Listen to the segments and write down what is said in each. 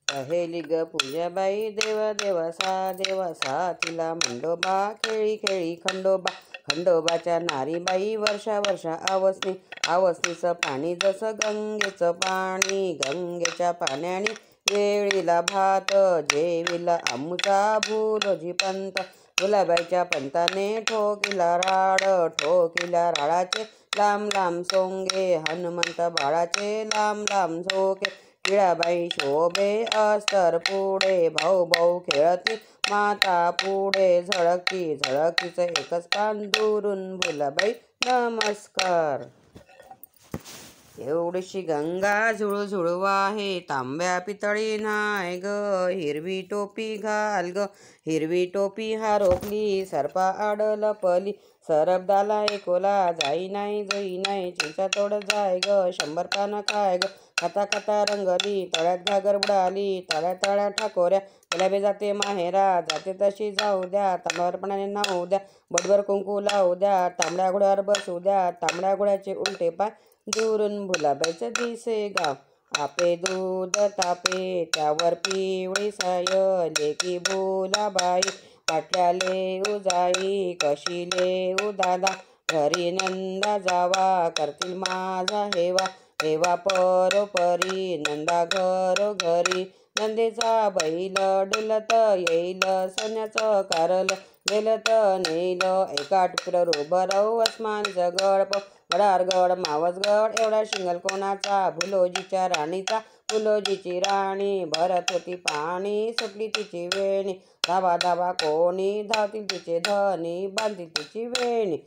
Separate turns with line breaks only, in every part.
कहेली ग पूजाबाई देवा तिला मंडोबा खेळी खेळी खंडोबा खंडोबाच्या नारीबाई वर्षा आवसनीचं पाणी जसं गंगेचं पाणी गंगेच्या पाण्याने वेळीला भात जेविला आमुचा भुलोजी पंत भुलाबाईच्या पंताने ठोकिला राळाचे लांब लांब सोंगे हनुमंत बाळाचे लांब लांब झोके टिळाबाई शोभे अस्तर पुढे भाऊ खेळती माता पुढे झळकीचं एकच पान दुरून भुलाबाई नमस्कार. एवढीशी गंगा झुळझुळ वाहे तांब्या पितळी नाय ग हिरवी टोपी घाल ग हिरवी टोपी हारोपली सर्पा आड लपली सरबदाला एकोला जाई नाही चिंचा तोड जाय ग 100 पानं खाय ग खाता रंगली तळ्यात घागर बुडाली तळ्या ठाकोऱ्या गुलाबी जाते माहेरा जाते तशी जाऊ द्या तांब्यावरपणाने नाहू द्या बडवर कुंकू लावू द्या तांबड्या घोड्यावर बसू द्या तांबड्या घोड्याचे उलटे पाय दुरून भुलाबाईचं दिसे गाव आपे दूध तापे त्यावर पिवळी साय लेकी भुलाबाई पाटल्याले उजाई कशीले उदादा घरी नंदा जावा करतील माझा हेवा परोपरी नंदा घरोघरी नंदेचा बैल डुलत येईल सोन्याचं कारल गेलत नेल एका टुकड्यावर उभं राहू अस्मानचं गड मावसगड एवढा शिंगल कोणाचा भुलोजीच्या राणीचा भुलोजीची राणी भरत होती पाणी सुटली तिची वेणी धाबा कोणी धावतील तिचे धनी बांधतील तिची वेणी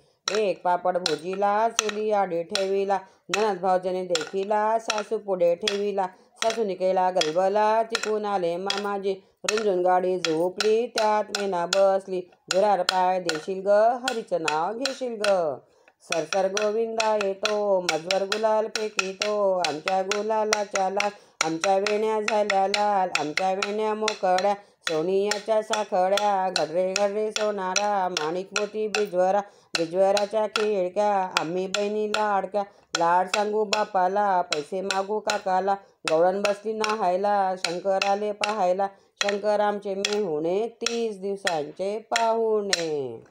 एक पापड भुजीला चुली आडी ठेविला ननद भाऊजाने देखिला सासू पुढे ठेविला सासूने केला गलबला तिकून आले मामाजी रुंजून गाडी झोपली त्यात मैना बसली घरार पाय देशील ग हरीचं नाव घेशील ग सरसर गोविंदा येतो मजवर गुलाल फेकितो आमच्या गुलालाच्या लाल आमच्या वेण्या झाल्या लाल आमच्या वेण्या मोकळ्या सोनियाच्या साखळ्या घडरे सोनारा माणिक मोती बिजवराच्या खिळक्या आम्ही बहिणी लाडक्या लाड सांगू बापाला पैसे मागू काकाला गवळण बसली नाहायला शंकर आले पाहायला शंकर आमचे मेहुणे 30 दिवसांचे पाहुणे.